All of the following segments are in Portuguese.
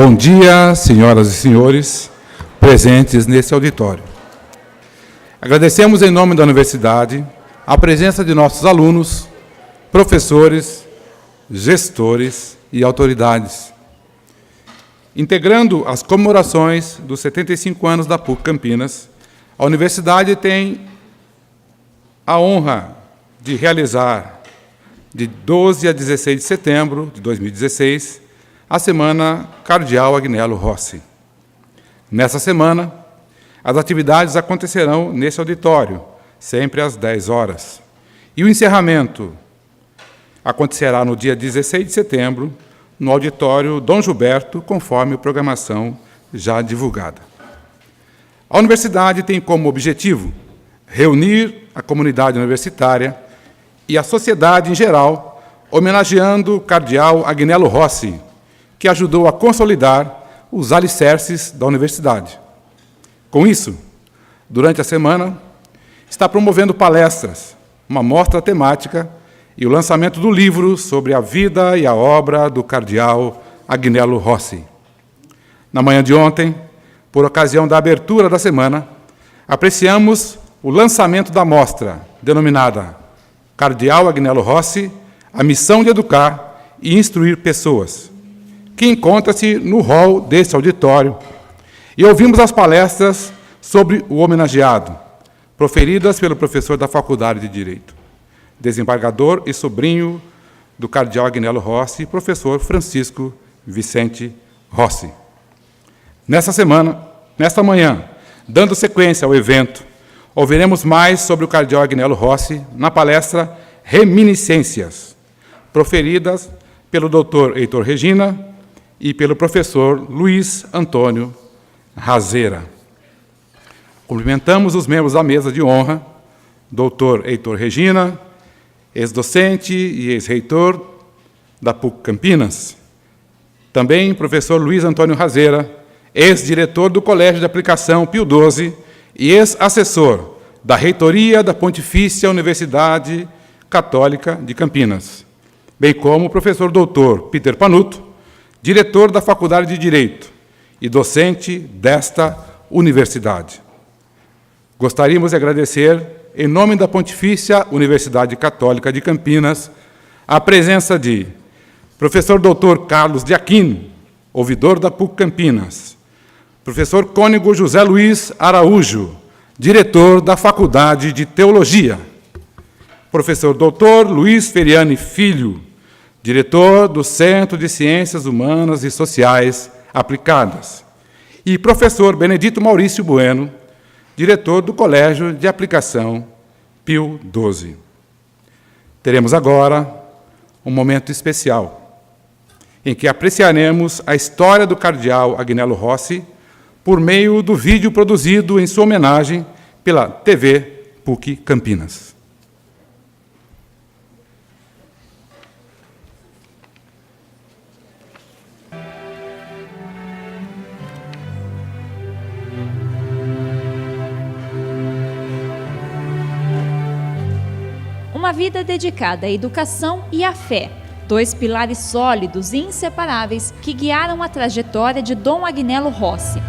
Bom dia, senhoras e senhores, presentes nesse auditório. Agradecemos em nome da Universidade a presença de nossos alunos, professores, gestores e autoridades. Integrando as comemorações dos 75 anos da PUC Campinas, a Universidade tem a honra de realizar, de 12 a 16 de setembro de 2016, a Semana Cardeal Agnello Rossi. Nessa semana, as atividades acontecerão nesse auditório, sempre às 10 horas. E o encerramento acontecerá no dia 16 de setembro, no auditório Dom Gilberto, conforme a programação já divulgada. A Universidade tem como objetivo reunir a comunidade universitária e a sociedade em geral, homenageando o cardeal Agnello Rossi, que ajudou a consolidar os alicerces da universidade. Com isso, durante a semana, está promovendo palestras, uma mostra temática e o lançamento do livro sobre a vida e a obra do cardeal Agnello Rossi. Na manhã de ontem, por ocasião da abertura da semana, apreciamos o lançamento da mostra, denominada Cardeal Agnello Rossi, a missão de educar e instruir pessoas, que encontra-se no hall deste auditório, e ouvimos as palestras sobre o homenageado, proferidas pelo professor da Faculdade de Direito, desembargador e sobrinho do cardeal Agnello Rossi, professor Francisco Vicente Rossi. Nesta manhã, dando sequência ao evento, ouviremos mais sobre o cardeal Agnello Rossi na palestra Reminiscências, proferidas pelo Dr. Heitor Regina e pelo professor Luiz Antônio Razeira. Cumprimentamos os membros da mesa de honra, Dr. Heitor Regina, ex-docente e ex-reitor da PUC Campinas. Também professor Luiz Antônio Razeira, ex-diretor do Colégio de Aplicação Pio XII e ex-assessor da Reitoria da Pontifícia Universidade Católica de Campinas, bem como o professor doutor Peter Panuto, diretor da Faculdade de Direito e docente desta universidade. Gostaríamos de agradecer, em nome da Pontifícia Universidade Católica de Campinas, a presença de professor doutor Carlos de Aquino, ouvidor da PUC Campinas, professor Cônego José Luiz Araújo, diretor da Faculdade de Teologia, professor doutor Luiz Feriani Filho, diretor do Centro de Ciências Humanas e Sociais Aplicadas, e professor Benedito Maurício Bueno, diretor do Colégio de Aplicação Pio XII. Teremos agora um momento especial, em que apreciaremos a história do cardeal Agnello Rossi por meio do vídeo produzido em sua homenagem pela TV PUC Campinas. Uma vida dedicada à educação e à fé, dois pilares sólidos e inseparáveis que guiaram a trajetória de Dom Agnello Rossi.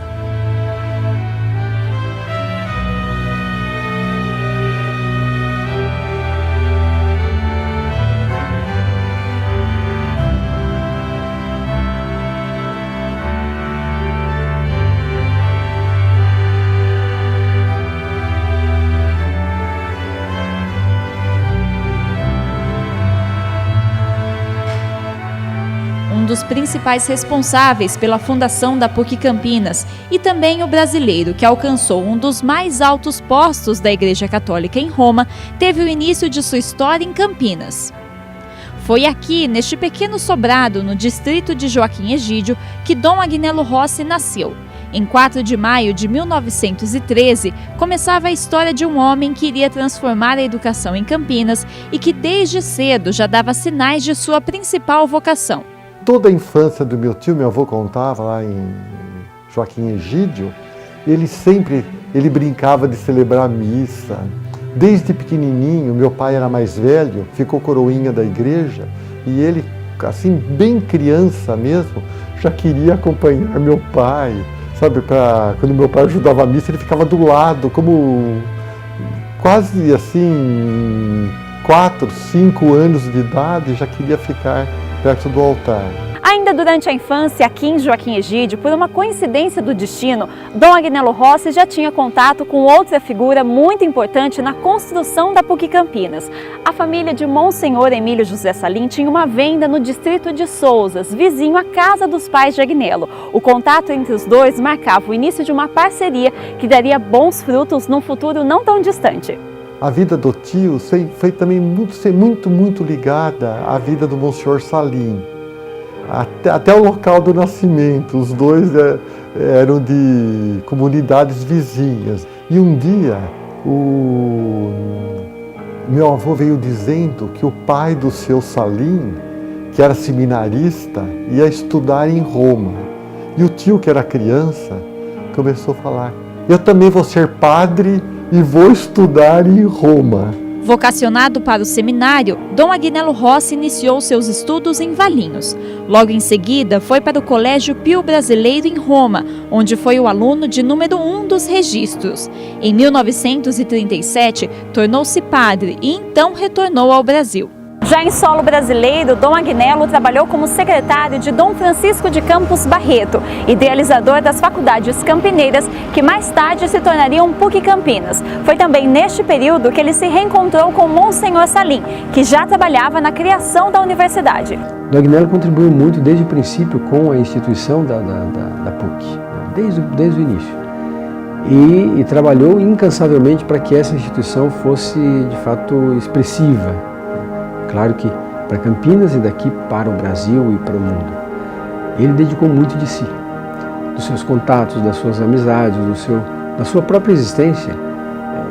Dos principais responsáveis pela fundação da PUC Campinas e também o brasileiro que alcançou um dos mais altos postos da Igreja Católica em Roma, teve o início de sua história em Campinas. Foi aqui, neste pequeno sobrado, no distrito de Joaquim Egídio, que Dom Agnello Rossi nasceu. Em 4 de maio de 1913, começava a história de um homem que iria transformar a educação em Campinas e que desde cedo já dava sinais de sua principal vocação. Toda a infância do meu tio, meu avô contava lá em Joaquim Egídio, ele brincava de celebrar missa. Desde pequenininho, meu pai era mais velho, ficou coroinha da igreja e ele assim, bem criança mesmo, já queria acompanhar meu pai, sabe? Quando meu pai ajudava a missa, ele ficava do lado, como quase assim, 4, 5 anos de idade, já queria ficar perto do altar. Ainda durante a infância, aqui em Joaquim Egídio, por uma coincidência do destino, Dom Agnello Rossi já tinha contato com outra figura muito importante na construção da PUC Campinas. A família de Monsenhor Emílio José Salim tinha uma venda no distrito de Sousas, vizinho à casa dos pais de Agnello. O contato entre os dois marcava o início de uma parceria que daria bons frutos num futuro não tão distante. A vida do tio foi também muito ligada à vida do Monsenhor Salim. Até o local do nascimento, os dois eram de comunidades vizinhas. E um dia, meu avô veio dizendo que o pai do seu Salim, que era seminarista, ia estudar em Roma. E o tio, que era criança, começou a falar: eu também vou ser padre e vou estudar em Roma. Vocacionado para o seminário, Dom Agnello Rossi iniciou seus estudos em Valinhos. Logo em seguida, foi para o Colégio Pio Brasileiro em Roma, onde foi o aluno de número 1 dos registros. Em 1937, tornou-se padre e então retornou ao Brasil. Já em solo brasileiro, Dom Agnello trabalhou como secretário de Dom Francisco de Campos Barreto, idealizador das faculdades campineiras, que mais tarde se tornariam PUC Campinas. Foi também neste período que ele se reencontrou com Monsenhor Salim, que já trabalhava na criação da universidade. Dom Agnello contribuiu muito desde o princípio com a instituição da PUC, desde o início. E trabalhou incansavelmente para que essa instituição fosse, de fato, expressiva. Claro que para Campinas e daqui para o Brasil e para o mundo. Ele dedicou muito de si, dos seus contatos, das suas amizades, da sua própria existência.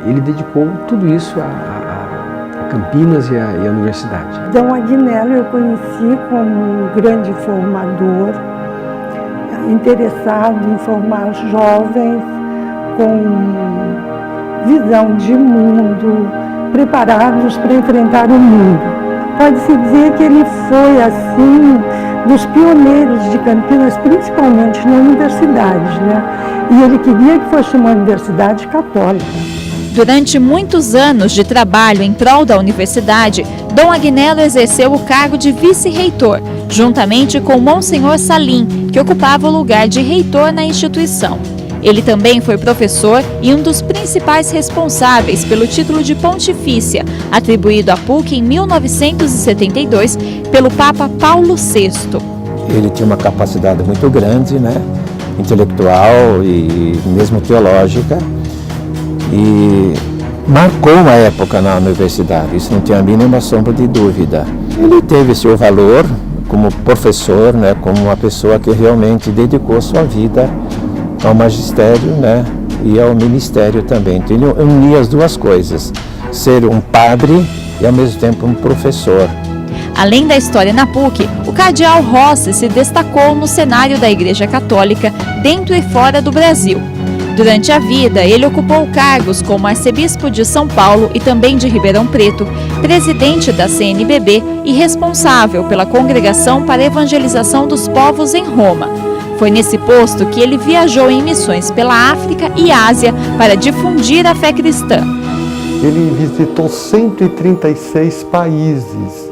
Ele dedicou tudo isso a Campinas e à universidade. Dom Agnello eu conheci como um grande formador, interessado em formar jovens com visão de mundo, preparados para enfrentar o mundo. Pode-se dizer que ele foi, assim, dos pioneiros de Campinas, principalmente na universidade, né? E ele queria que fosse uma universidade católica. Durante muitos anos de trabalho em prol da universidade, Dom Agnello exerceu o cargo de vice-reitor, juntamente com Monsenhor Salim, que ocupava o lugar de reitor na instituição. Ele também foi professor e um dos principais responsáveis pelo título de pontifícia, atribuído à PUC em 1972 pelo Papa Paulo VI. Ele tinha uma capacidade muito grande, né, intelectual e mesmo teológica, e marcou uma época na universidade, isso não tinha a mínima sombra de dúvida. Ele teve seu valor como professor, né, como uma pessoa que realmente dedicou sua vida ao magistério, né, e ao ministério também. Então, ele unia as duas coisas, ser um padre e ao mesmo tempo um professor. Além da história na PUC, o cardeal Rossi se destacou no cenário da Igreja Católica dentro e fora do Brasil. Durante a vida, ele ocupou cargos como arcebispo de São Paulo e também de Ribeirão Preto, presidente da CNBB e responsável pela Congregação para a Evangelização dos Povos em Roma. Foi nesse posto que ele viajou em missões pela África e Ásia para difundir a fé cristã. Ele visitou 136 países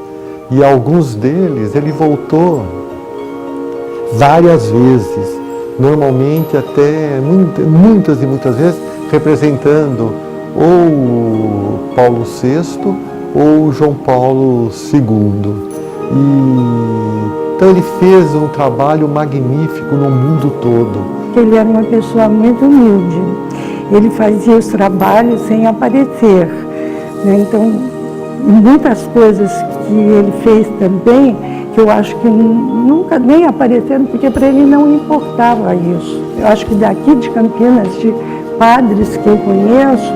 e alguns deles ele voltou várias vezes, normalmente até muitas vezes representando ou Paulo VI ou João Paulo II. Então ele fez um trabalho magnífico no mundo todo. Ele era uma pessoa muito humilde. Ele fazia os trabalhos sem aparecer, né? Então, muitas coisas que ele fez também, que eu acho que nunca nem apareceram, porque para ele não importava isso. Eu acho que daqui de Campinas, de padres que eu conheço,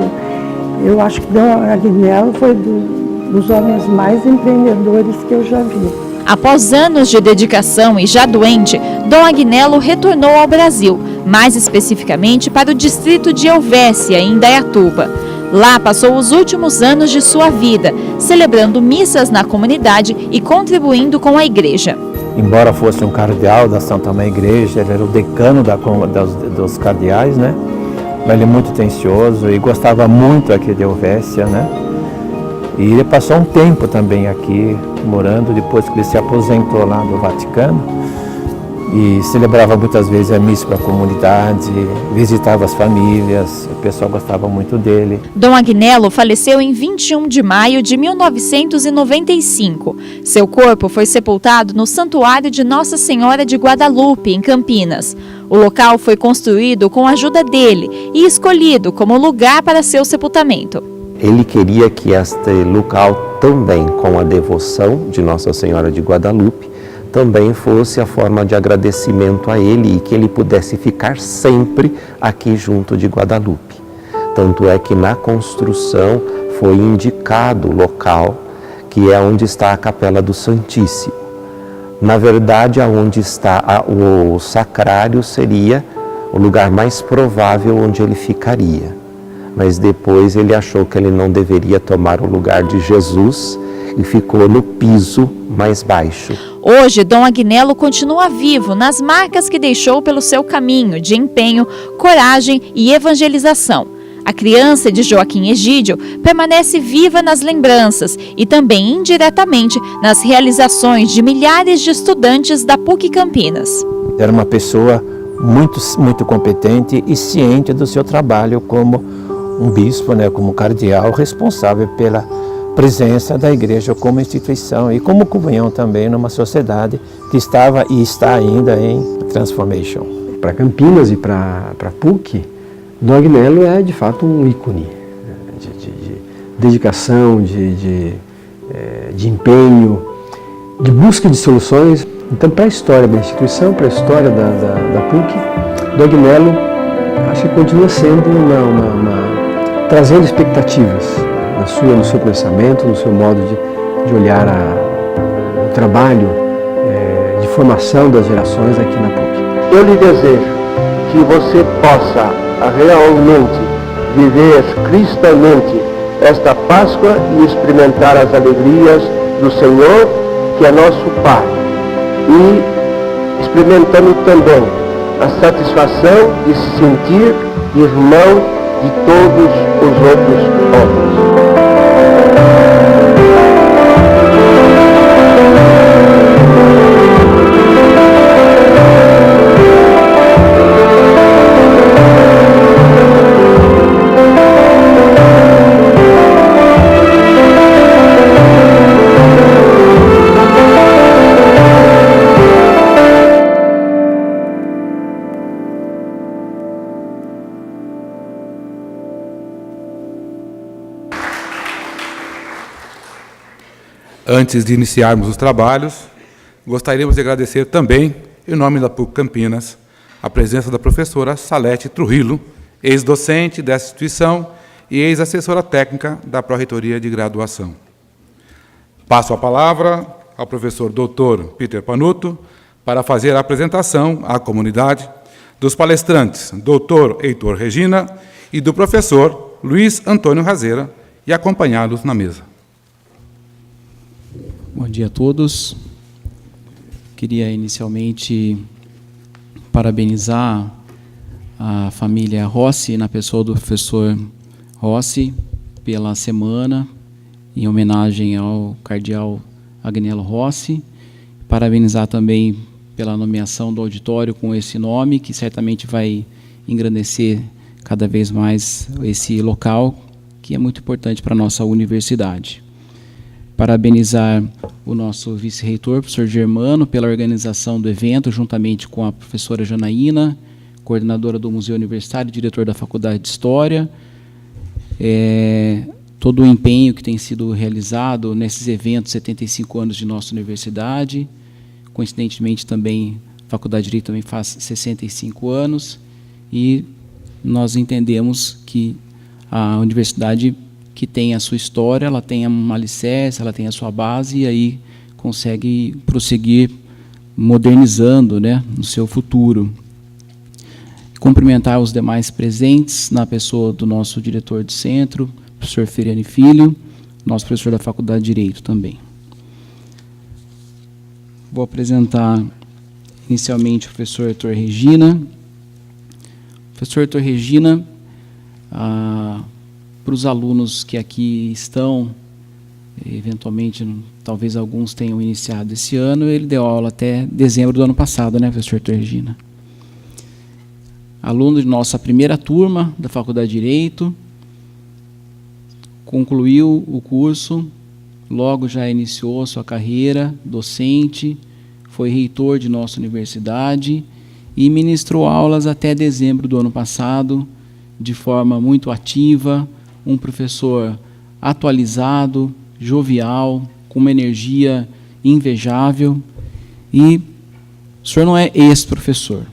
eu acho que Dom Agnello foi dos homens mais empreendedores que eu já vi. Após anos de dedicação e já doente, Dom Agnello retornou ao Brasil, mais especificamente para o distrito de Helvécia, em Indaiatuba. Lá passou os últimos anos de sua vida, celebrando missas na comunidade e contribuindo com a igreja. Embora fosse um cardeal da Santa Mãe Igreja, ele era o decano dos cardeais, né? Mas ele é muito atencioso e gostava muito aqui de Helvécia, né? E ele passou um tempo também aqui, morando, depois que ele se aposentou lá do Vaticano. E celebrava muitas vezes a missa para a comunidade, visitava as famílias, o pessoal gostava muito dele. Dom Agnello faleceu em 21 de maio de 1995. Seu corpo foi sepultado no Santuário de Nossa Senhora de Guadalupe, em Campinas. O local foi construído com a ajuda dele e escolhido como lugar para seu sepultamento. Ele queria que este local também, com a devoção de Nossa Senhora de Guadalupe, também fosse a forma de agradecimento a ele e que ele pudesse ficar sempre aqui junto de Guadalupe. Tanto é que na construção foi indicado o local que é onde está a Capela do Santíssimo. Na verdade, aonde está o sacrário seria o lugar mais provável onde ele ficaria. Mas depois ele achou que ele não deveria tomar o lugar de Jesus e ficou no piso mais baixo. Hoje, Dom Agnello continua vivo nas marcas que deixou pelo seu caminho de empenho, coragem e evangelização. A criança de Joaquim Egídio permanece viva nas lembranças e também indiretamente nas realizações de milhares de estudantes da PUC Campinas. Era uma pessoa muito competente e ciente do seu trabalho como um bispo, né, como cardeal, responsável pela presença da igreja como instituição e como comunhão também numa sociedade que estava e está ainda em transformation. Para Campinas e para a PUC, Dom Agnello é de fato um ícone de dedicação, de empenho, de busca de soluções. Então, para a história da instituição, para a história da PUC, Dom Agnello acho que continua sendo trazendo expectativas no seu pensamento, no seu modo de olhar o trabalho de formação das gerações aqui na PUC. Eu lhe desejo que você possa realmente viver cristamente esta Páscoa e experimentar as alegrias do Senhor, que é nosso Pai, e experimentando também a satisfação de se sentir irmão de todos os outros homens. Antes de iniciarmos os trabalhos, gostaríamos de agradecer também, em nome da PUC Campinas, a presença da professora Salete Trujillo, ex-docente dessa instituição e ex-assessora técnica da Pró-Reitoria de Graduação. Passo a palavra ao professor Dr. Peter Panuto para fazer a apresentação à comunidade dos palestrantes Dr. Heitor Regina e do professor Luiz Antônio Razeira e acompanhá-los na mesa. Bom dia a todos. Queria inicialmente parabenizar a família Rossi, na pessoa do professor Rossi, pela semana, em homenagem ao cardeal Agnello Rossi. Parabenizar também pela nomeação do auditório com esse nome, que certamente vai engrandecer cada vez mais esse local, que é muito importante para a nossa universidade. Parabenizar o nosso vice-reitor, professor Germano, pela organização do evento, juntamente com a professora Janaína, coordenadora do Museu Universitário e diretor da Faculdade de História. Todo o empenho que tem sido realizado nesses eventos, 75 anos de nossa universidade. Coincidentemente, também, a Faculdade de Direito também faz 65 anos. E nós entendemos que a universidade que tem a sua história, ela tem um alicerce, ela tem a sua base e aí consegue prosseguir modernizando, né, no seu futuro. Cumprimentar os demais presentes, na pessoa do nosso diretor do centro, professor Feriani Filho, nosso professor da Faculdade de Direito também. Vou apresentar inicialmente o professor Heitor Regina. O professor Heitor Regina, para os alunos que aqui estão, eventualmente, talvez alguns tenham iniciado esse ano, ele deu aula até dezembro do ano passado, né, professor Heitor Regina? Aluno de nossa primeira turma da Faculdade de Direito, concluiu o curso, logo já iniciou sua carreira docente, foi reitor de nossa universidade e ministrou aulas até dezembro do ano passado, de forma muito ativa, um professor atualizado, jovial, com uma energia invejável. E o senhor não é ex-professor,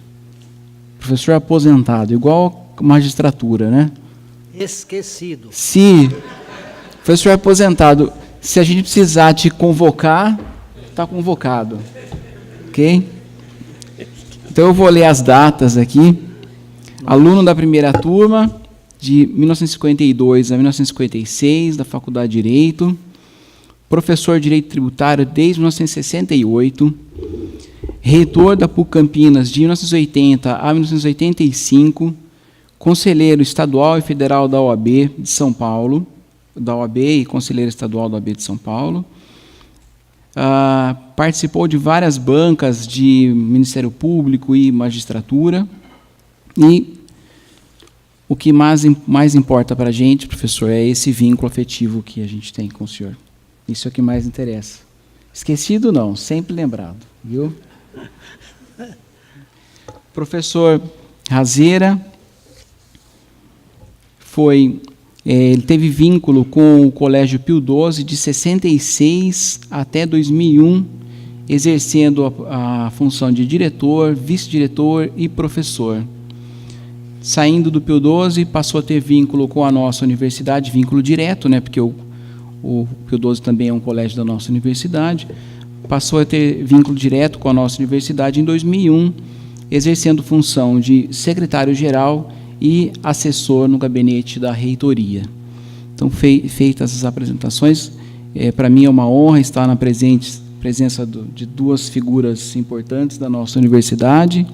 professor aposentado, igual a magistratura, né? Esquecido. Se professor aposentado, se a gente precisar te convocar, está convocado. Ok? Então eu vou ler as datas aqui. Aluno da primeira turma, de 1952 a 1956, da Faculdade de Direito. Professor de Direito Tributário desde 1968. Reitor da PUC Campinas de 1980 a 1985. Conselheiro estadual e federal da OAB de São Paulo, da OAB e conselheiro estadual da OAB de São Paulo. Participou de várias bancas de Ministério Público e magistratura. E o que mais importa para a gente, professor, é esse vínculo afetivo que a gente tem com o senhor. Isso é o que mais interessa. Esquecido não, sempre lembrado, viu? Professor Razeira ele teve vínculo com o Colégio Pio XII de 66 até 2001, exercendo a função de diretor, vice-diretor e professor. Saindo do Pio XII, passou a ter vínculo com a nossa universidade, vínculo direto, né, porque o Pio XII também é um colégio da nossa universidade, passou a ter vínculo direto com a nossa universidade em 2001, exercendo função de secretário-geral e assessor no gabinete da reitoria. Então, feitas as apresentações, para mim é uma honra estar na presença de duas figuras importantes da nossa universidade,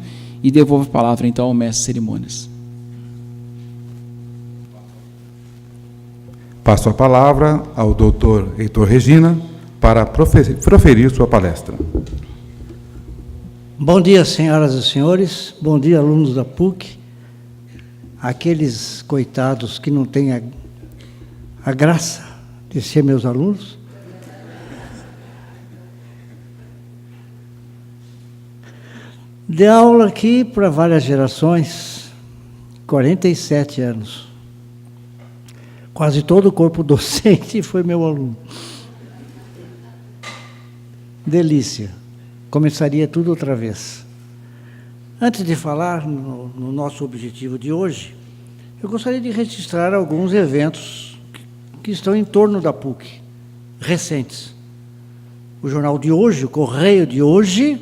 e devolvo a palavra, então, ao mestre de cerimônias. Passo a palavra ao doutor Heitor Regina para proferir sua palestra. Bom dia, senhoras e senhores. Bom dia, alunos da PUC. Aqueles coitados que não têm a graça de ser meus alunos. Dei aula aqui para várias gerações, 47 anos. Quase todo o corpo docente foi meu aluno. Delícia. Começaria tudo outra vez. Antes de falar no nosso objetivo de hoje, eu gostaria de registrar alguns eventos que estão em torno da PUC, recentes. O jornal de hoje, o Correio de hoje,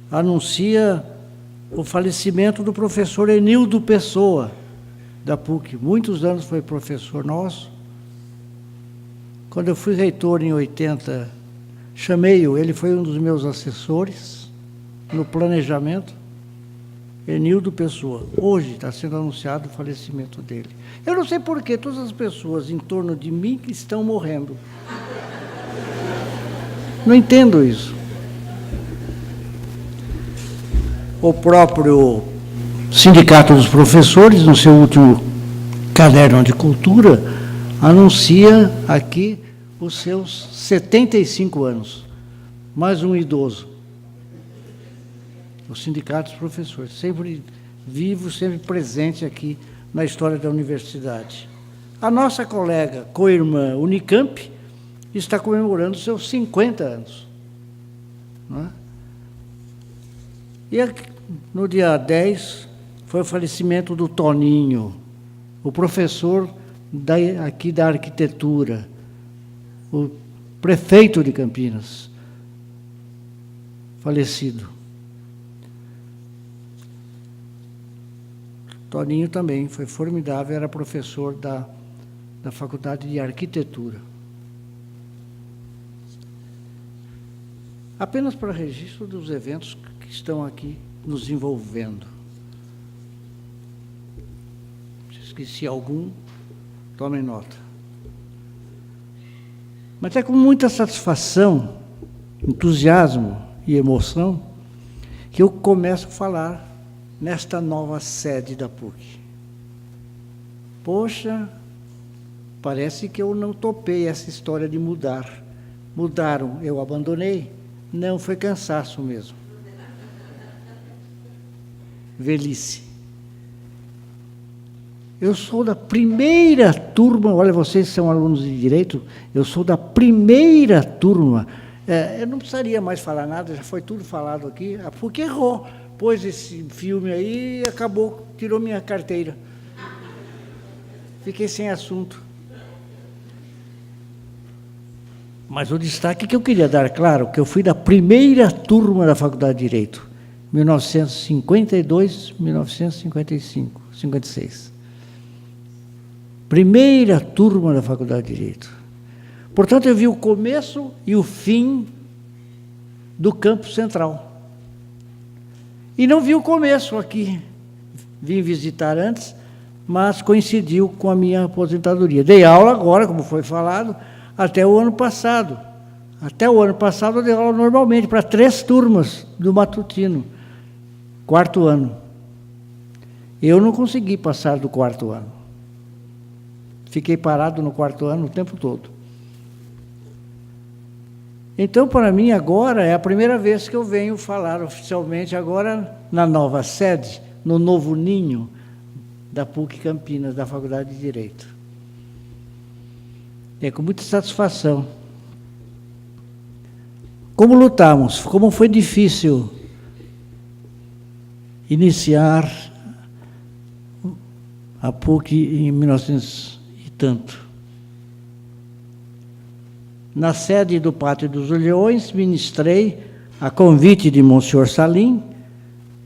anuncia o falecimento do professor Enildo Pessoa, da PUC. Muitos anos foi professor nosso. Quando eu fui reitor em 80, chamei-o, ele foi um dos meus assessores no planejamento. Enildo Pessoa. Hoje está sendo anunciado o falecimento dele. Eu não sei por que todas as pessoas em torno de mim estão morrendo. Não entendo isso. O próprio Sindicato dos Professores, no seu último caderno de cultura, anuncia aqui os seus 75 anos. Mais um idoso. O Sindicato dos Professores, sempre vivo, sempre presente aqui na história da universidade. A nossa colega, co-irmã Unicamp, está comemorando seus 50 anos. Não é? E no dia 10 foi o falecimento do Toninho, o professor aqui da arquitetura, o prefeito de Campinas, falecido. Toninho também foi formidável, era professor da da Faculdade de Arquitetura. Apenas para registro dos eventos que estão aqui nos envolvendo. Se esqueci algum, tomem nota. Mas é com muita satisfação, entusiasmo e emoção que eu começo a falar nesta nova sede da PUC. Poxa, parece que eu não topei essa história de mudar. Mudaram, eu abandonei. Não, foi cansaço mesmo. Velhice. Eu sou da primeira turma, olha, vocês são alunos de Direito, eu sou da primeira turma. Eu não precisaria mais falar nada, já foi tudo falado aqui. A PUC errou, pôs esse filme aí e acabou, tirou minha carteira. Fiquei sem assunto. Mas o destaque que eu queria dar, claro, que eu fui da primeira turma da Faculdade de Direito, 1952, 1955, 56. Primeira turma da Faculdade de Direito. Portanto, eu vi o começo e o fim do campus central. E não vi o começo aqui. Vim visitar antes, mas coincidiu com a minha aposentadoria. Dei aula agora, como foi falado, até o ano passado. Até o ano passado eu dei aula normalmente para 3 turmas do matutino, 4º ano. Eu não consegui passar do 4º ano. Fiquei parado no 4º ano o tempo todo. Então, para mim, agora é a primeira vez que eu venho falar oficialmente, agora na nova sede, no novo ninho da PUC Campinas, da Faculdade de Direito. É com muita satisfação. Como lutamos, como foi difícil iniciar a PUC em 1900 e tanto. Na sede do Pátio dos Leões, ministrei, a convite de Monsenhor Salim,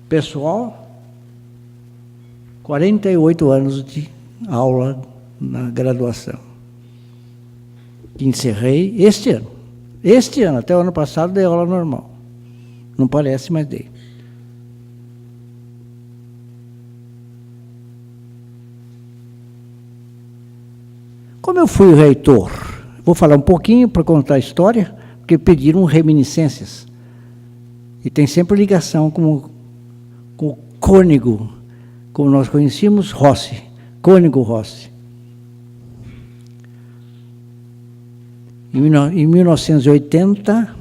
pessoal, 48 anos de aula na graduação. Que encerrei este ano. Este ano, até o ano passado, dei aula normal. Não parece, mas dei. Como eu fui reitor, vou falar um pouquinho para contar a história, porque pediram reminiscências. E tem sempre ligação com o cônego, como nós conhecíamos, Rossi, cônego Rossi. Em 1980,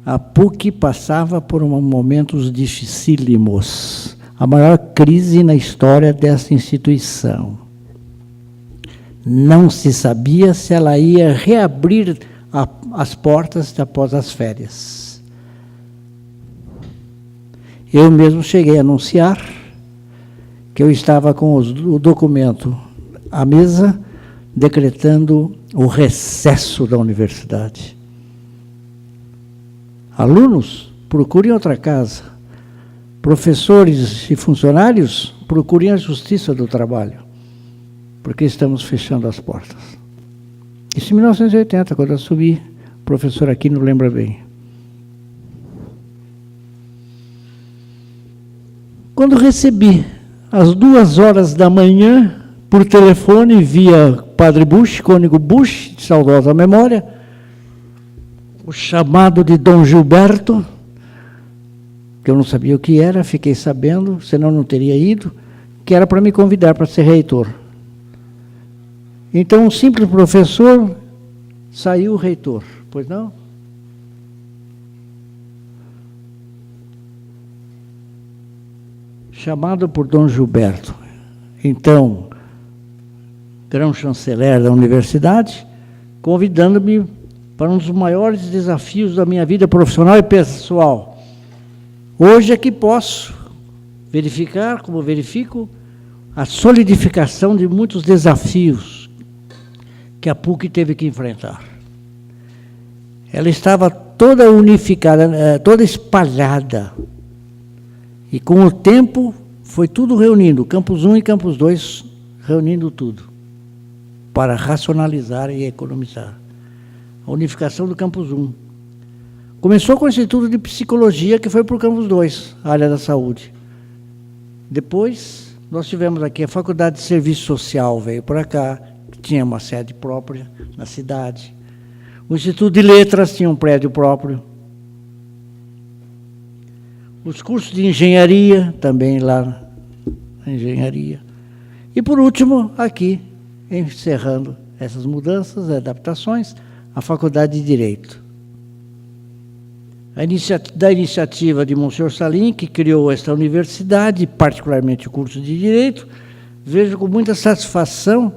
a PUC passava por momentos dificílimos, a maior crise na história dessa instituição. Não se sabia se ela ia reabrir as portas após as férias. Eu mesmo cheguei a anunciar que eu estava com o documento à mesa, decretando o recesso da universidade. Alunos, procurem outra casa. Professores e funcionários, procurem a Justiça do Trabalho, porque estamos fechando as portas. Isso em 1980, quando eu assumi, o professor aqui não lembra bem. Quando recebi, às 2h da manhã, por telefone, via Padre Bush, cônego Bush, de saudosa memória, o chamado de Dom Gilberto, que eu não sabia o que era, fiquei sabendo, senão não teria ido, que era para me convidar para ser reitor. Então, um simples professor saiu reitor, pois não? Chamado por Dom Gilberto. Então, grão-chanceler da universidade, convidando-me para um dos maiores desafios da minha vida profissional e pessoal. Hoje é que posso verificar, como verifico, a solidificação de muitos desafios que a PUC teve que enfrentar. Ela estava toda unificada, toda espalhada. E com o tempo foi tudo reunindo, Campus 1 e Campus 2, reunindo tudo. para racionalizar e economizar. A unificação do Campus 1. Começou com o Instituto de Psicologia, que foi para o Campus 2, a área da saúde. Depois, nós tivemos aqui a Faculdade de Serviço Social, veio para cá, que tinha uma sede própria na cidade. O Instituto de Letras tinha um prédio próprio. Os cursos de engenharia, também lá na engenharia. E, por último, aqui, encerrando essas mudanças, adaptações, a Faculdade de Direito. Da iniciativa de Monsenhor Salim, que criou esta universidade, particularmente o curso de Direito, vejo com muita satisfação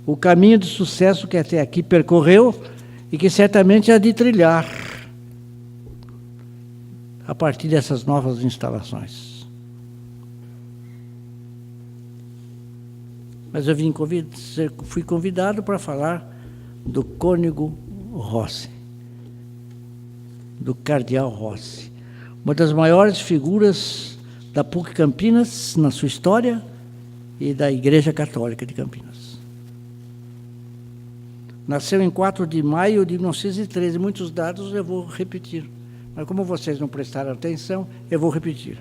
o caminho de sucesso que até aqui percorreu e que certamente há de trilhar a partir dessas novas instalações. Mas eu fui convidado para falar do cônego Rossi, do cardeal Rossi, uma das maiores figuras da PUC Campinas na sua história e da Igreja Católica de Campinas. Nasceu em 4 de maio de 1913, muitos dados eu vou repetir, mas como vocês não prestaram atenção, eu vou repetir.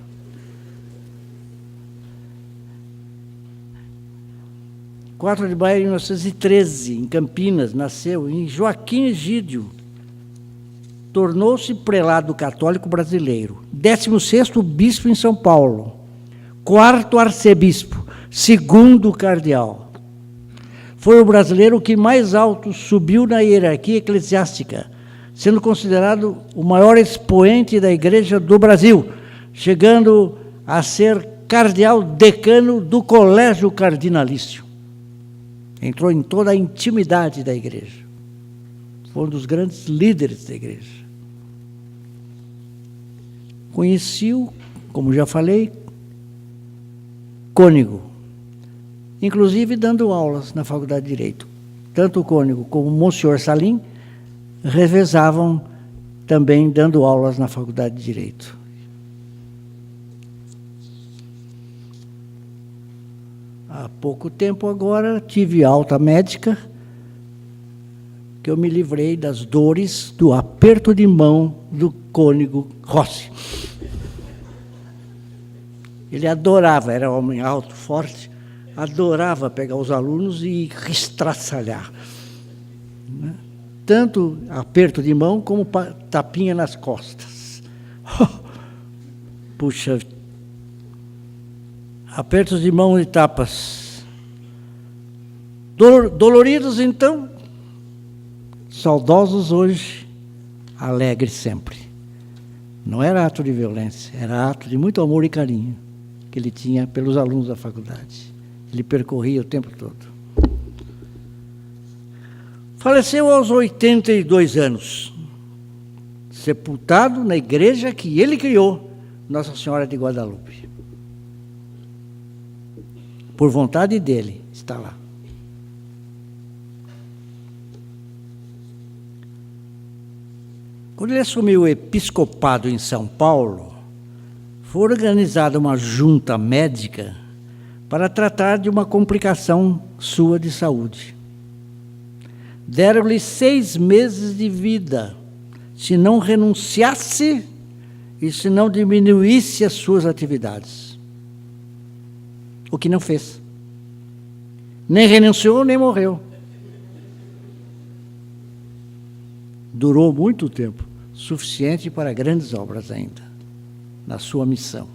Em 4 de maio de 1913, em Campinas, nasceu em Joaquim Egídio. Tornou-se prelado católico brasileiro, 16º bispo em São Paulo, 4º arcebispo, 2º cardeal. Foi o brasileiro que mais alto subiu na hierarquia eclesiástica, sendo considerado o maior expoente da Igreja do Brasil, chegando a ser cardeal decano do Colégio Cardinalício. Entrou em toda a intimidade da Igreja. Foi um dos grandes líderes da Igreja. Conheci-o, como já falei, cônego, inclusive dando aulas na Faculdade de Direito. Tanto o cônego como o Monsenhor Salim revezavam também dando aulas na Faculdade de Direito. Há pouco tempo agora tive alta médica, que eu me livrei das dores do aperto de mão do cônego Rossi. Ele adorava, era um homem alto, forte, adorava pegar os alunos e estraçalhar. Né? Tanto aperto de mão como tapinha nas costas. Puxa, apertos de mão e tapas. Doloridos, então, saudosos hoje, alegres sempre. Não era ato de violência, era ato de muito amor e carinho que ele tinha pelos alunos da faculdade. Ele percorria o tempo todo. Faleceu aos 82 anos, sepultado na igreja que ele criou, Nossa Senhora de Guadalupe. Por vontade dele, está lá. Quando ele assumiu o episcopado em São Paulo, foi organizada uma junta médica para tratar de uma complicação sua de saúde. Deram-lhe 6 meses de vida, se não renunciasse e se não diminuísse as suas atividades. O que não fez. Nem renunciou, nem morreu. Durou muito tempo, suficiente para grandes obras ainda, na sua missão.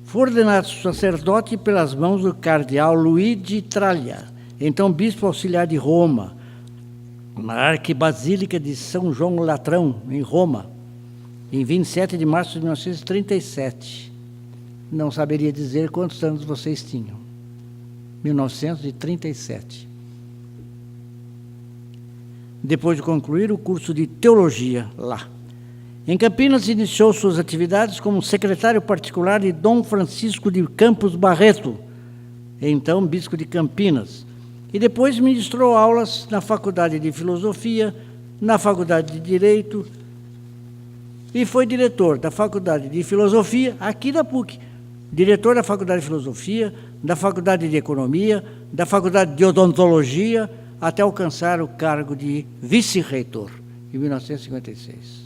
Foi ordenado sacerdote pelas mãos do cardeal Luigi Traglia, então bispo auxiliar de Roma, na Arquibasílica de São João Latrão, em Roma, em 27 de março de 1937. Não saberia dizer quantos anos vocês tinham. 1937. Depois de concluir o curso de teologia lá. Em Campinas, iniciou suas atividades como secretário particular de Dom Francisco de Campos Barreto, então bispo de Campinas, e depois ministrou aulas na Faculdade de Filosofia, na Faculdade de Direito, e foi diretor da Faculdade de Filosofia, aqui da PUC, diretor da Faculdade de Filosofia, da Faculdade de Economia, da Faculdade de Odontologia, até alcançar o cargo de vice-reitor, em 1956.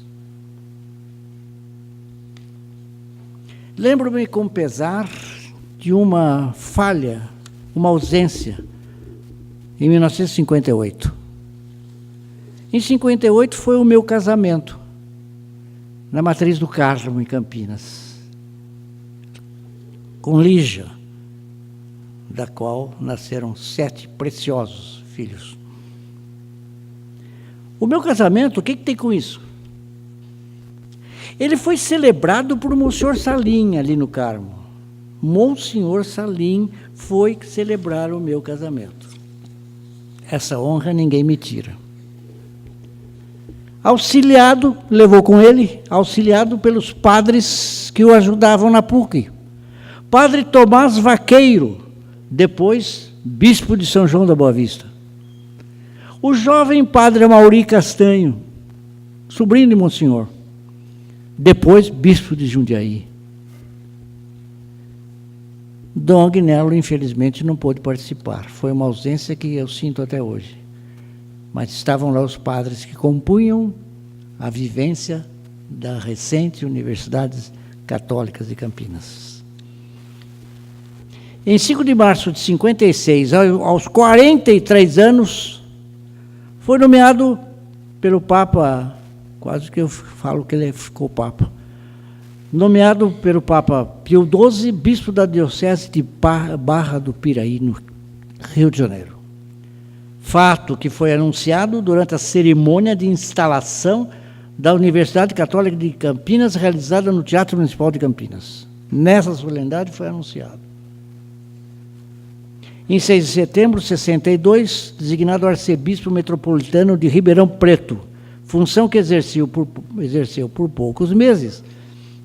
Lembro-me com pesar de uma falha, uma ausência, em 1958. Em 58 foi o meu casamento, na Matriz do Carmo, em Campinas, com Lígia, da qual nasceram 7 preciosos filhos. O meu casamento, o que tem com isso? Ele foi celebrado por Monsenhor Salim, ali no Carmo. Monsenhor Salim foi celebrar o meu casamento. Essa honra ninguém me tira. Auxiliado, levou com ele, auxiliado pelos padres que o ajudavam na PUC. Padre Tomás Vaqueiro, depois bispo de São João da Boa Vista. O jovem padre Amauri Castanho, sobrinho de Monsenhor, depois bispo de Jundiaí. Dom Agnello, infelizmente, não pôde participar. Foi uma ausência que eu sinto até hoje. Mas estavam lá os padres que compunham a vivência da recente Universidade Católica de Campinas. Em 5 de março de 56, aos 43 anos, foi nomeado pelo Papa, quase que eu falo que ele ficou Papa, nomeado pelo Papa Pio XII, bispo da Diocese de Barra do Piraí, no Rio de Janeiro. Fato que foi anunciado durante a cerimônia de instalação da Universidade Católica de Campinas, realizada no Teatro Municipal de Campinas. Nessa solenidade foi anunciado. Em 6 de setembro de 62, designado arcebispo metropolitano de Ribeirão Preto, função que exerceu por poucos meses,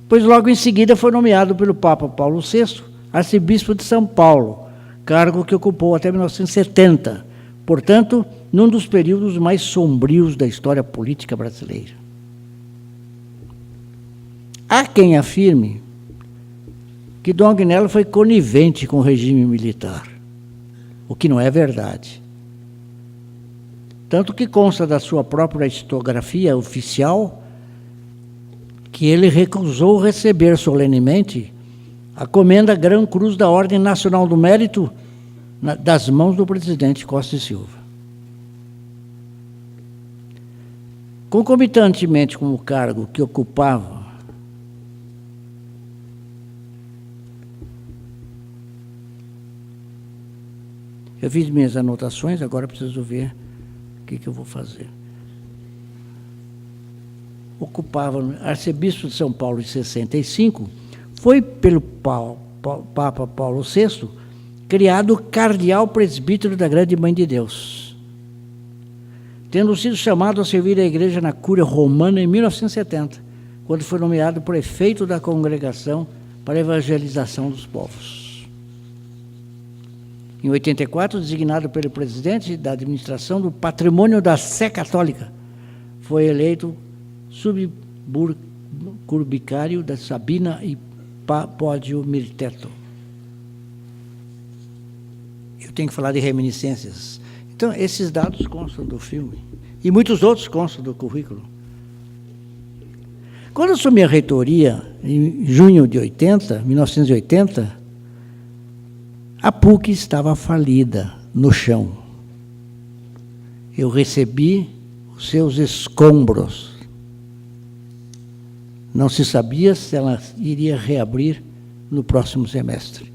pois logo em seguida foi nomeado pelo Papa Paulo VI arcebispo de São Paulo, cargo que ocupou até 1970, portanto, num dos períodos mais sombrios da história política brasileira. Há quem afirme que Dom Agnello foi conivente com o regime militar, o que não é verdade. Tanto que consta da sua própria historiografia oficial que ele recusou receber solenemente a comenda Gran Cruz da Ordem Nacional do Mérito das mãos do presidente Costa e Silva. Concomitantemente com o cargo que ocupava, eu fiz minhas anotações, agora preciso ver o que eu vou fazer. Ocupava arcebispo de São Paulo em 65, foi pelo Papa Paulo VI criado cardeal presbítero da Grande Mãe de Deus, tendo sido chamado a servir a igreja na Cúria Romana em 1970, quando foi nomeado prefeito da Congregação para a Evangelização dos Povos. Em 84, designado pelo presidente da administração do Patrimônio da Sé Católica, foi eleito subcurbicário da Sabina e Pódio Militeto. Eu tenho que falar de reminiscências. Então, esses dados constam do filme. E muitos outros constam do currículo. Quando eu assumi a reitoria, em junho de 1980, a PUC estava falida, no chão. Eu recebi os seus escombros. Não se sabia se ela iria reabrir no próximo semestre.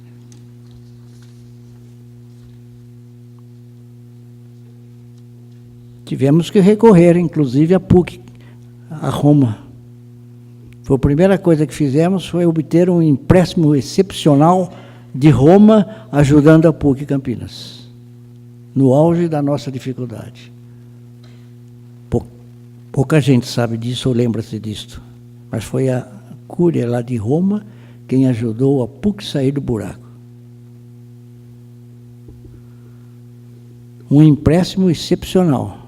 Tivemos que recorrer, inclusive, à PUC, a Roma. Foi a primeira coisa que fizemos, foi obter um empréstimo excepcional de Roma, ajudando a PUC Campinas, no auge da nossa dificuldade. Pouca gente sabe disso ou lembra-se disto, mas foi a Cúria lá de Roma quem ajudou a PUC sair do buraco. Um empréstimo excepcional,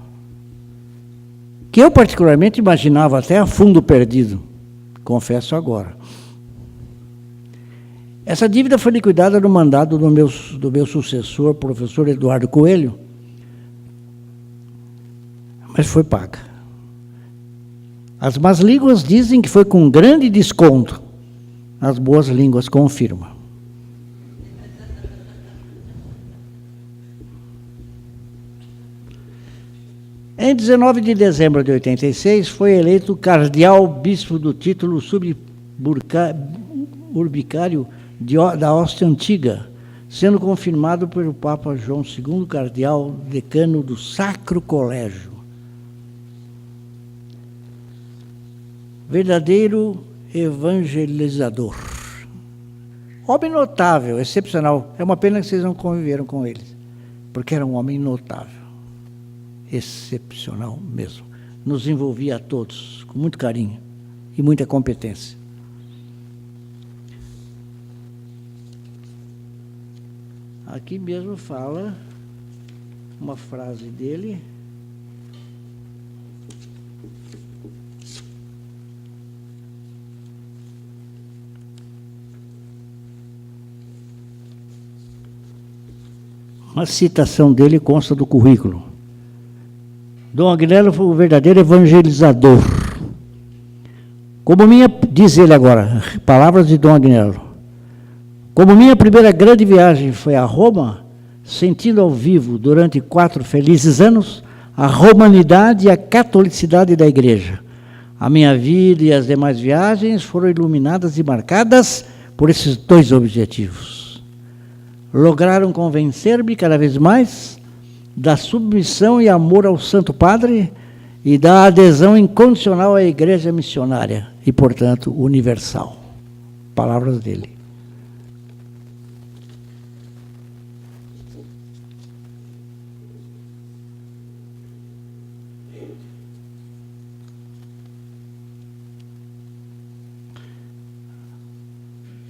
que eu particularmente imaginava até a fundo perdido, confesso agora. Essa dívida foi liquidada no mandato do meu sucessor, professor Eduardo Coelho, mas foi paga. As más línguas dizem que foi com grande desconto. As boas línguas confirmam. Em 19 de dezembro de 86, foi eleito cardeal-bispo do título suburbicário da Hóstia Antiga, sendo confirmado pelo Papa João II, cardeal decano do Sacro Colégio. Verdadeiro evangelizador. Homem notável, excepcional. É uma pena que vocês não conviveram com ele, porque era um homem notável. Excepcional mesmo. Nos envolvia a todos com muito carinho e muita competência. Aqui mesmo fala uma frase dele. Uma citação dele consta do currículo. Dom Agnello foi o verdadeiro evangelizador. Diz ele agora, palavras de Dom Agnello. Como minha primeira grande viagem foi a Roma, sentindo ao vivo, durante 4 felizes anos, a romanidade e a catolicidade da Igreja. A minha vida e as demais viagens foram iluminadas e marcadas por esses 2 objetivos. Lograram convencer-me cada vez mais da submissão e amor ao Santo Padre e da adesão incondicional à Igreja missionária e, portanto, universal. Palavras dele.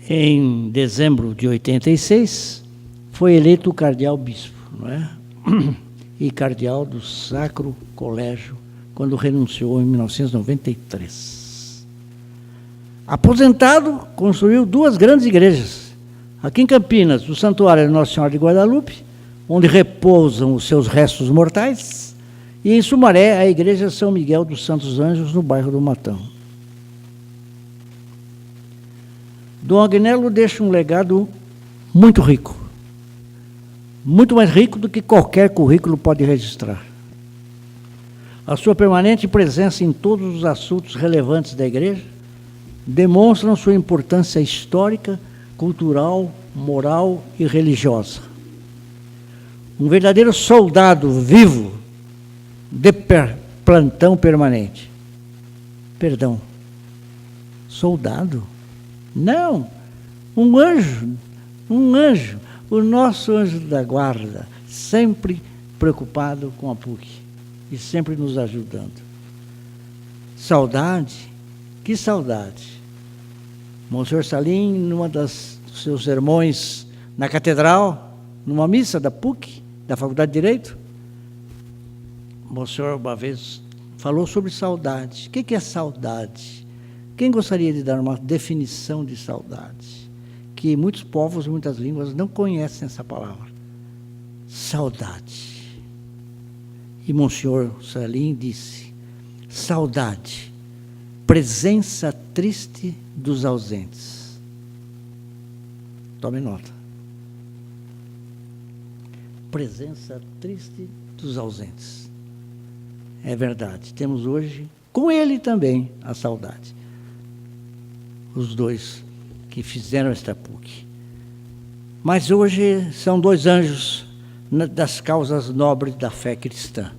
Em dezembro de 86, foi eleito cardeal-bispo, não é? E cardeal do Sacro Colégio, quando renunciou em 1993. Aposentado, construiu 2 grandes igrejas. Aqui em Campinas, o Santuário de Nossa Senhora de Guadalupe, onde repousam os seus restos mortais, e em Sumaré, a Igreja São Miguel dos Santos Anjos, no bairro do Matão. Dom Agnello deixa um legado muito rico. Muito mais rico do que qualquer currículo pode registrar. A sua permanente presença em todos os assuntos relevantes da Igreja demonstram sua importância histórica, cultural, moral e religiosa. Um verdadeiro soldado vivo de plantão permanente. Perdão, soldado? Não, um anjo, o nosso anjo da guarda, sempre preocupado com a PUC e sempre nos ajudando. Saudade, que saudade. Monsenhor Salim, numa dos seus sermões na catedral, numa missa da PUC, da Faculdade de Direito, Monsenhor uma vez falou sobre saudade. O que é saudade? Quem gostaria de dar uma definição de saudade? Que muitos povos, muitas línguas não conhecem essa palavra. Saudade. E Monsenhor Salim disse, saudade, presença triste dos ausentes. Tome nota. Presença triste dos ausentes. É verdade, temos hoje, com ele também, a saudade. Os 2 que fizeram esta PUC. Mas hoje são 2 anjos das causas nobres da fé cristã,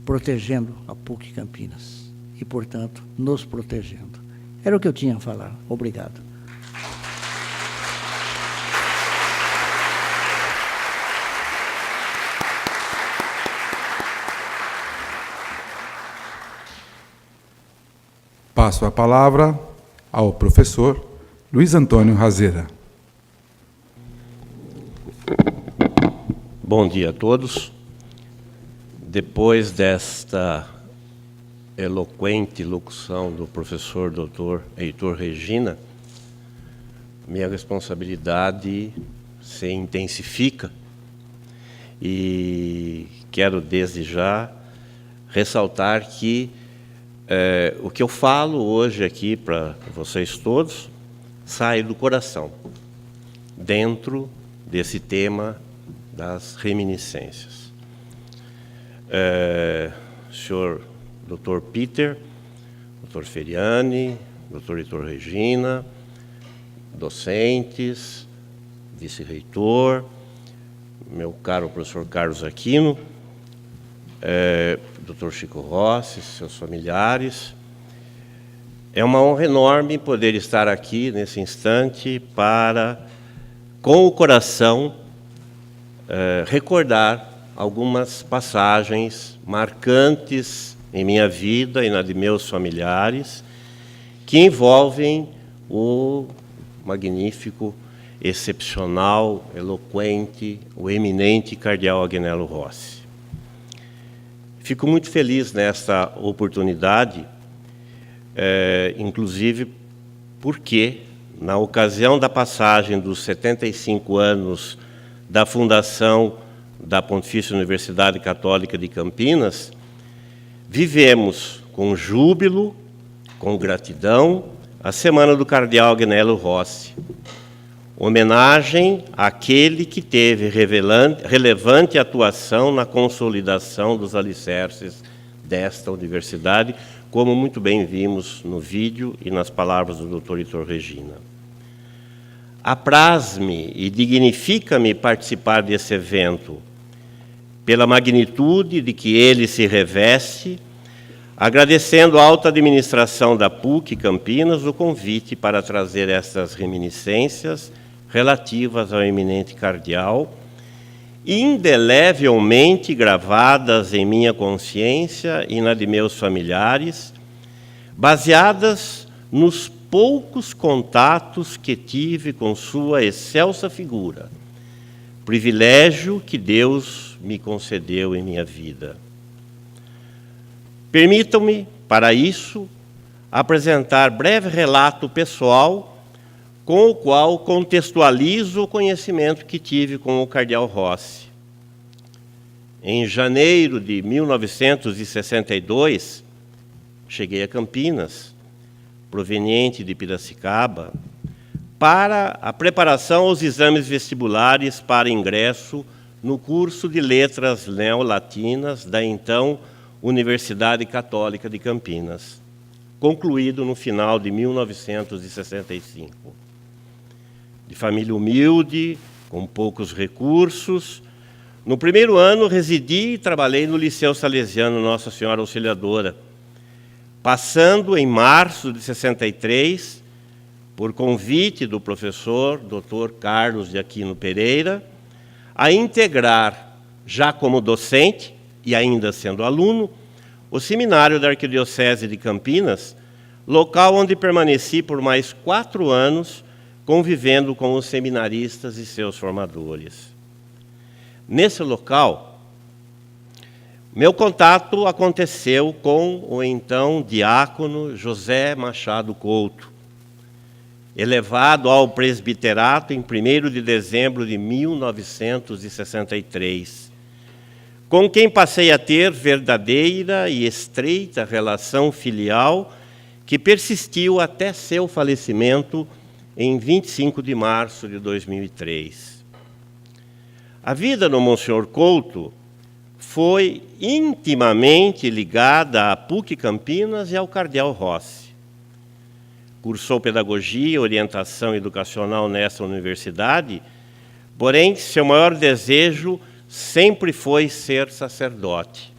protegendo a PUC Campinas e, portanto, nos protegendo. Era o que eu tinha a falar. Obrigado. Passo a palavra ao professor Luiz Antônio Razeira. Bom dia a todos. Depois desta eloquente locução do professor Dr. Heitor Regina, minha responsabilidade se intensifica e quero desde já ressaltar que o que eu falo hoje aqui para vocês todos sai do coração, dentro desse tema das reminiscências. Senhor Dr. Peter, Dr. Feriani, Dr. Heitor Regina, docentes, vice-reitor, meu caro professor Carlos Aquino, Dr. Chico Rossi, seus familiares. É uma honra enorme poder estar aqui nesse instante para, com o coração, recordar algumas passagens marcantes em minha vida e na de meus familiares, que envolvem o magnífico, excepcional, eloquente, o eminente cardeal Agnello Rossi. Fico muito feliz nesta oportunidade, inclusive porque, na ocasião da passagem dos 75 anos da fundação da Pontifícia Universidade Católica de Campinas, vivemos com júbilo, com gratidão, a Semana do Cardeal Agnello Rossi, homenagem àquele que teve relevante atuação na consolidação dos alicerces desta universidade, como muito bem vimos no vídeo e nas palavras do Dr. Heitor Regina. Apraz-me e dignifica-me participar desse evento, pela magnitude de que ele se reveste, agradecendo a alta administração da PUC Campinas o convite para trazer estas reminiscências relativas ao eminente cardeal, indelevelmente gravadas em minha consciência e na de meus familiares, baseadas nos poucos contatos que tive com sua excelsa figura, privilégio que Deus me concedeu em minha vida. Permitam-me, para isso, apresentar breve relato pessoal com o qual contextualizo o conhecimento que tive com o cardeal Rossi. Em janeiro de 1962, cheguei a Campinas, proveniente de Piracicaba, para a preparação aos exames vestibulares para ingresso no curso de Letras Neolatinas da então Universidade Católica de Campinas, concluído no final de 1965. De família humilde, com poucos recursos, no primeiro ano residi e trabalhei no Liceu Salesiano Nossa Senhora Auxiliadora, passando em março de 63, por convite do professor Dr. Carlos de Aquino Pereira, a integrar, já como docente e ainda sendo aluno, o seminário da Arquidiocese de Campinas, local onde permaneci por mais 4 anos, convivendo com os seminaristas e seus formadores. Nesse local, meu contato aconteceu com o então diácono José Machado Couto, elevado ao presbiterato em 1º de dezembro de 1963, com quem passei a ter verdadeira e estreita relação filial que persistiu até seu falecimento em 25 de março de 2003. A vida do Monsenhor Couto foi intimamente ligada à PUC Campinas e ao cardeal Rossi. Cursou pedagogia e orientação educacional nessa universidade, porém, seu maior desejo sempre foi ser sacerdote.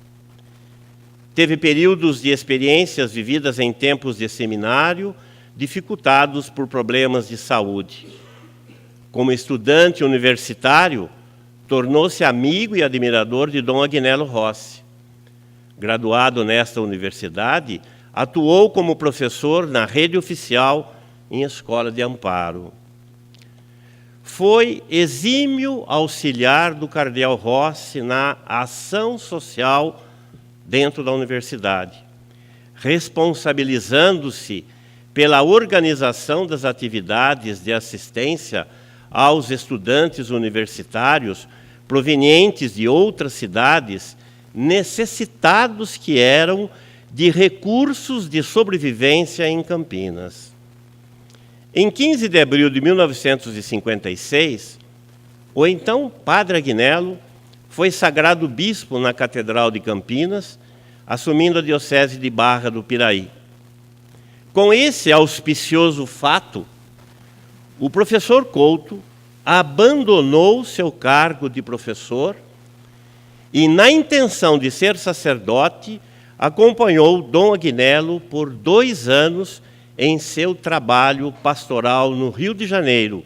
Teve períodos de experiências vividas em tempos de seminário, dificultados por problemas de saúde. Como estudante universitário, tornou-se amigo e admirador de Dom Agnello Rossi. Graduado nesta universidade, atuou como professor na rede oficial em escola de amparo. Foi exímio auxiliar do cardeal Rossi na ação social dentro da universidade, responsabilizando-se pela organização das atividades de assistência aos estudantes universitários provenientes de outras cidades, necessitados que eram de recursos de sobrevivência em Campinas. Em 15 de abril de 1956, o então Padre Agnello foi sagrado bispo na Catedral de Campinas, assumindo a diocese de Barra do Piraí. Com esse auspicioso fato, o professor Couto abandonou seu cargo de professor e, na intenção de ser sacerdote, acompanhou Dom Agnello por 2 anos em seu trabalho pastoral no Rio de Janeiro,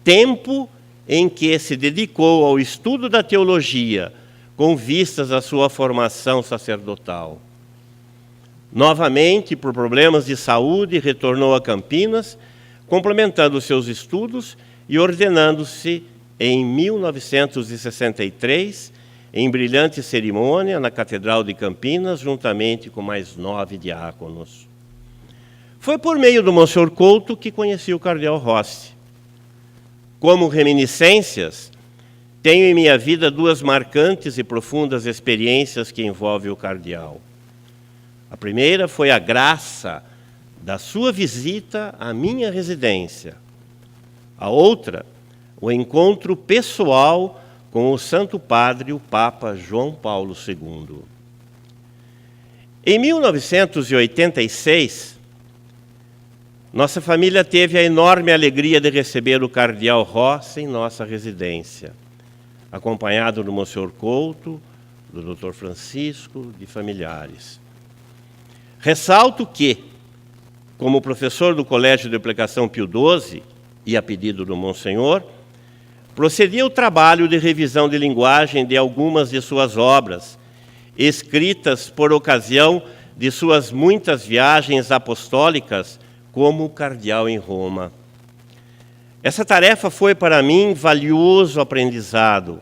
tempo em que se dedicou ao estudo da teologia, com vistas à sua formação sacerdotal. Novamente, por problemas de saúde, retornou a Campinas, complementando seus estudos e ordenando-se em 1963, em brilhante cerimônia, na Catedral de Campinas, juntamente com mais 9 diáconos. Foi por meio do Monsenhor Couto que conheci o cardeal Rossi. Como reminiscências, tenho em minha vida 2 marcantes e profundas experiências que envolvem o cardeal. A primeira foi a graça da sua visita à minha residência. A outra, o encontro pessoal com o Santo Padre, o Papa João Paulo II. Em 1986, nossa família teve a enorme alegria de receber o cardeal Rossi em nossa residência, acompanhado do Monsenhor Couto, do Dr. Francisco, de familiares. Ressalto que, como professor do Colégio de Aplicação Pio XII, e a pedido do Monsenhor, procedia o trabalho de revisão de linguagem de algumas de suas obras, escritas por ocasião de suas muitas viagens apostólicas como cardeal em Roma. Essa tarefa foi para mim valioso aprendizado,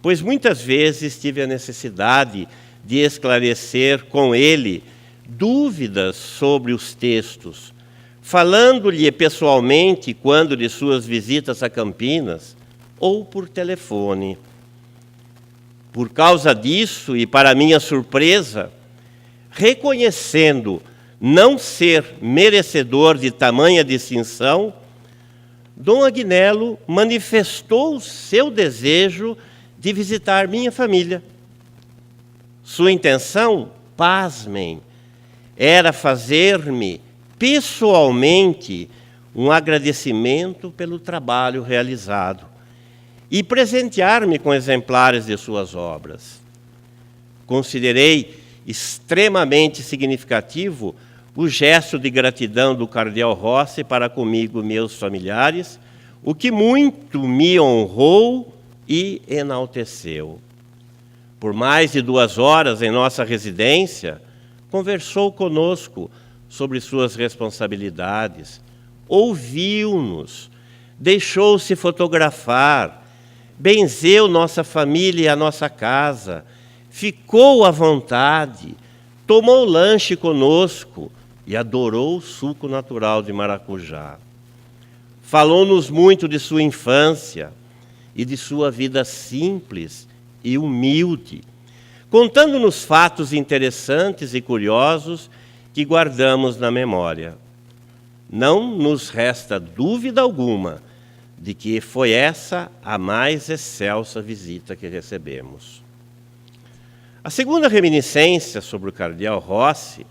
pois muitas vezes tive a necessidade de esclarecer com ele dúvidas sobre os textos, falando-lhe pessoalmente quando de suas visitas a Campinas ou por telefone. Por causa disso, e para minha surpresa, reconhecendo não ser merecedor de tamanha distinção, Dom Agnello manifestou seu desejo de visitar minha família. Sua intenção, pasmem, era fazer-me pessoalmente um agradecimento pelo trabalho realizado e presentear-me com exemplares de suas obras. Considerei extremamente significativo o gesto de gratidão do cardeal Rossi para comigo e meus familiares, o que muito me honrou e enalteceu. Por mais de 2 horas em nossa residência, conversou conosco sobre suas responsabilidades, ouviu-nos, deixou-se fotografar, benzeu nossa família e a nossa casa, ficou à vontade, tomou lanche conosco e adorou o suco natural de maracujá. Falou-nos muito de sua infância e de sua vida simples e humilde, contando-nos fatos interessantes e curiosos que guardamos na memória. Não nos resta dúvida alguma de que foi essa a mais excelsa visita que recebemos. A segunda reminiscência sobre o cardeal Rossi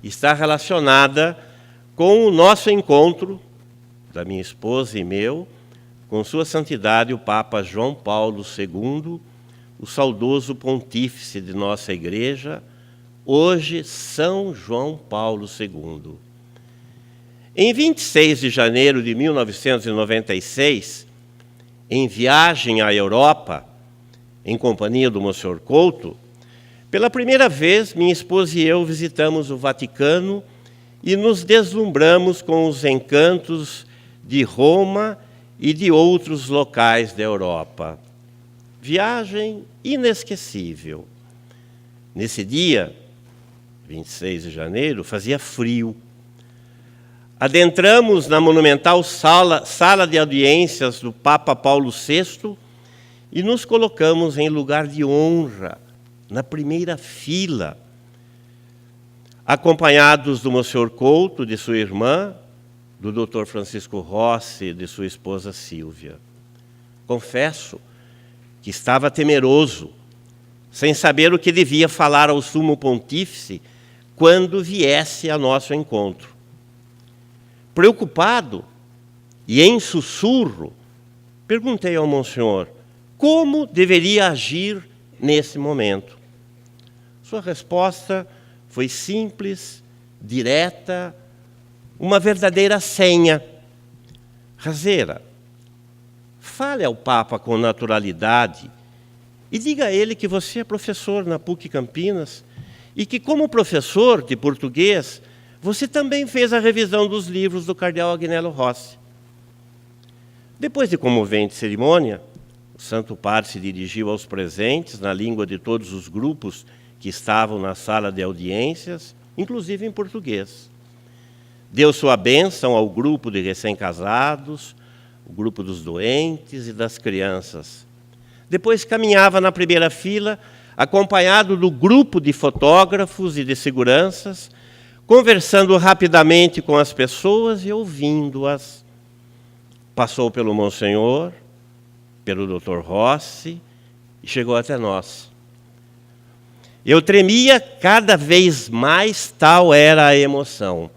está relacionada com o nosso encontro, da minha esposa e meu, com Sua Santidade o Papa João Paulo II, o saudoso pontífice de nossa Igreja, hoje São João Paulo II. Em 26 de janeiro de 1996, em viagem à Europa, em companhia do Monsenhor Couto, pela primeira vez, minha esposa e eu visitamos o Vaticano e nos deslumbramos com os encantos de Roma e de outros locais da Europa. Viagem inesquecível. Nesse dia, 26 de janeiro, fazia frio. adentramos na monumental sala de audiências do Papa Paulo VI e nos colocamos em lugar de honra, na primeira fila, acompanhados do Monsenhor Couto, de sua irmã, do Dr. Francisco Rossi, de sua esposa Sílvia. Confesso que estava temeroso, sem saber o que devia falar ao sumo pontífice quando viesse a nosso encontro. Preocupado e em sussurro, perguntei ao Monsenhor como deveria agir nesse momento. Sua resposta foi simples, direta, uma verdadeira senha. Razeira, fale ao Papa com naturalidade e diga a ele que você é professor na PUC Campinas e que, como professor de português, você também fez a revisão dos livros do cardeal Agnello Rossi. Depois de comovente cerimônia, o Santo Padre se dirigiu aos presentes na língua de todos os grupos que estavam na sala de audiências, inclusive em português. Deu sua bênção ao grupo de recém-casados, o grupo dos doentes e das crianças. Depois caminhava na primeira fila, acompanhado do grupo de fotógrafos e de seguranças, conversando rapidamente com as pessoas e ouvindo-as. Passou pelo Monsenhor, pelo Dr. Rossi e chegou até nós. Eu tremia cada vez mais, tal era a emoção.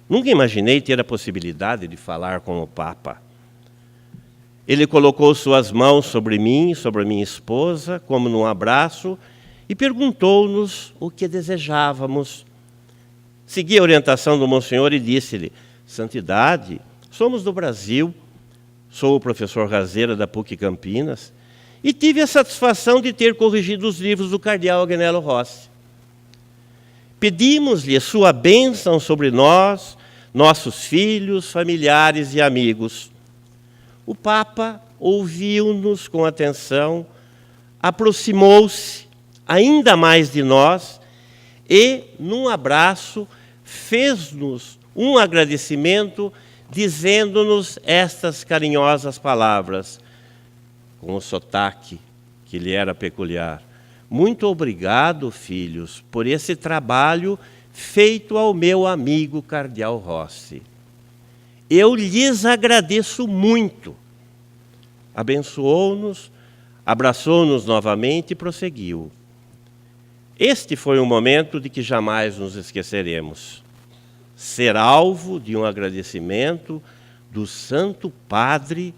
Nunca imaginei ter a possibilidade de falar com o Papa. Ele colocou suas mãos sobre mim, sobre a minha esposa, como num abraço, e perguntou-nos o que desejávamos. Segui a orientação do Monsenhor e disse-lhe: Santidade, somos do Brasil, sou o professor Razeira da PUC Campinas, e tive a satisfação de ter corrigido os livros do cardeal Agnello Rossi. Pedimos-lhe sua bênção sobre nós, nossos filhos, familiares e amigos. O Papa ouviu-nos com atenção, aproximou-se ainda mais de nós e, num abraço, fez-nos um agradecimento, dizendo-nos estas carinhosas palavras, com o sotaque que lhe era peculiar. Muito obrigado, filhos, por esse trabalho feito ao meu amigo cardeal Rossi. Eu lhes agradeço muito. Abençoou-nos, abraçou-nos novamente e prosseguiu. Este foi um momento de que jamais nos esqueceremos. Ser alvo de um agradecimento do Santo Padre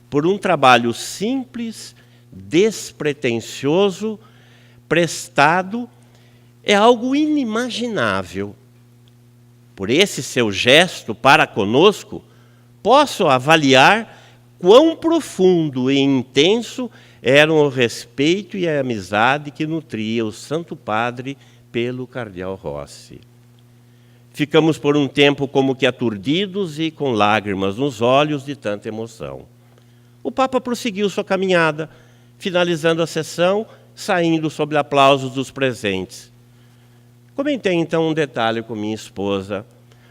por um trabalho simples, despretensioso, prestado, é algo inimaginável. Por esse seu gesto para conosco, posso avaliar quão profundo e intenso eram o respeito e a amizade que nutria o Santo Padre pelo cardeal Rossi. Ficamos por um tempo como que aturdidos e com lágrimas nos olhos de tanta emoção. O Papa prosseguiu sua caminhada, finalizando a sessão, saindo sob aplausos dos presentes. Comentei então um detalhe com minha esposa.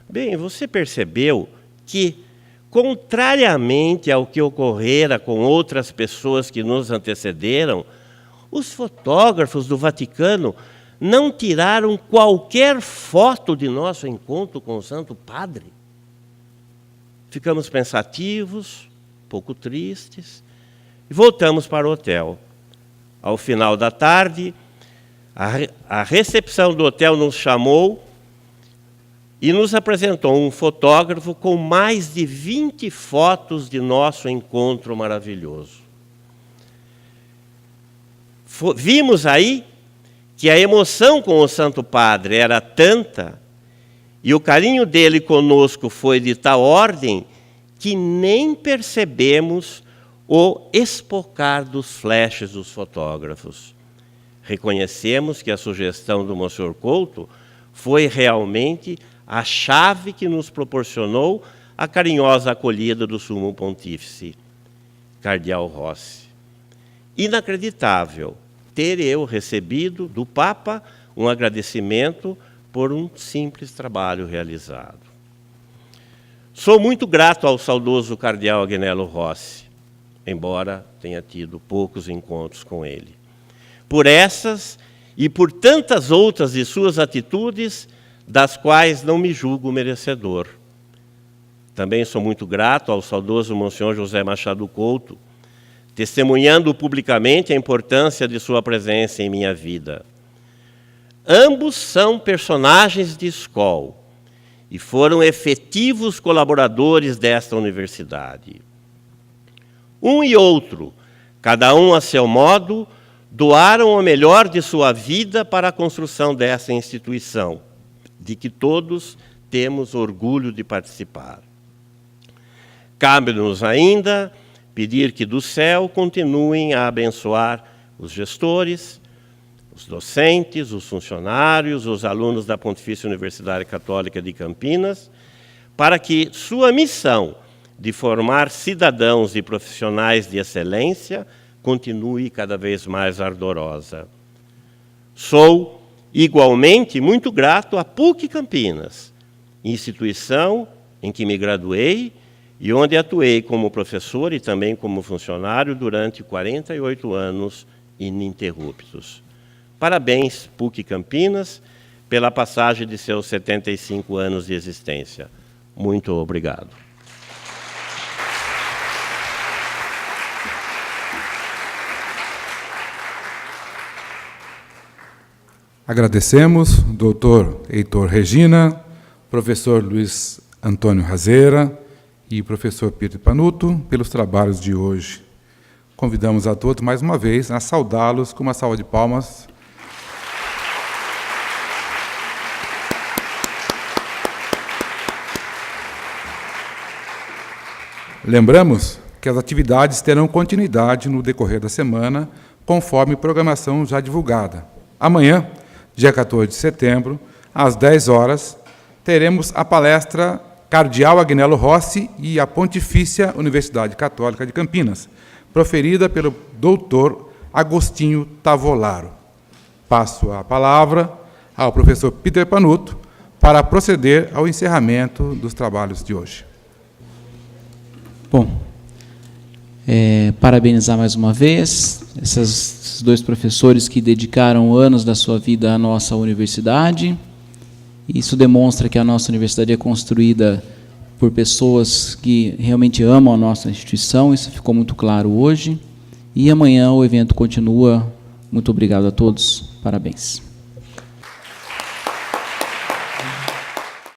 Bem, você percebeu que, contrariamente ao que ocorrera com outras pessoas que nos antecederam, os fotógrafos do Vaticano não tiraram qualquer foto de nosso encontro com o Santo Padre? Ficamos pensativos, pouco tristes, e voltamos para o hotel. Ao final da tarde, a recepção do hotel nos chamou e nos apresentou um fotógrafo com mais de 20 fotos de nosso encontro maravilhoso. Vimos aí que a emoção com o Santo Padre era tanta e o carinho dele conosco foi de tal ordem que nem percebemos o espocar dos flashes dos fotógrafos. Reconhecemos que a sugestão do Monsenhor Couto foi realmente a chave que nos proporcionou a carinhosa acolhida do Sumo Pontífice, cardeal Rossi. Inacreditável ter eu recebido do Papa um agradecimento por um simples trabalho realizado. Sou muito grato ao saudoso cardeal Agnello Rossi, embora tenha tido poucos encontros com ele. Por essas e por tantas outras de suas atitudes, das quais não me julgo merecedor. Também sou muito grato ao saudoso Monsenhor José Machado Couto, testemunhando publicamente a importância de sua presença em minha vida. Ambos são personagens de escola e foram efetivos colaboradores desta universidade. Um e outro, cada um a seu modo, doaram o melhor de sua vida para a construção dessa instituição, de que todos temos orgulho de participar. Cabe-nos ainda pedir que do céu continuem a abençoar os gestores, os docentes, os funcionários, os alunos da Pontifícia Universidade Católica de Campinas, para que sua missão de formar cidadãos e profissionais de excelência continue cada vez mais ardorosa. Sou, igualmente, muito grato à PUC Campinas, instituição em que me graduei e onde atuei como professor e também como funcionário durante 48 anos ininterruptos. Parabéns, PUC Campinas, pela passagem de seus 75 anos de existência. Muito obrigado. Agradecemos, doutor Heitor Regina, professor Luiz Antônio Razeira e professor Peter Panuto pelos trabalhos de hoje. Convidamos a todos, mais uma vez, a saudá-los com uma salva de palmas. Lembramos que as atividades terão continuidade no decorrer da semana, conforme programação já divulgada. Amanhã, dia 14 de setembro, às 10 horas, teremos a palestra Cardeal Agnello Rossi e a Pontifícia Universidade Católica de Campinas, proferida pelo doutor Agostinho Tavolaro. Passo a palavra ao professor Peter Panuto para proceder ao encerramento dos trabalhos de hoje. Bom, parabenizar mais uma vez esses dois professores que dedicaram anos da sua vida à nossa universidade. Isso demonstra que a nossa universidade é construída por pessoas que realmente amam a nossa instituição, isso ficou muito claro hoje. E amanhã o evento continua. Muito obrigado a todos, parabéns.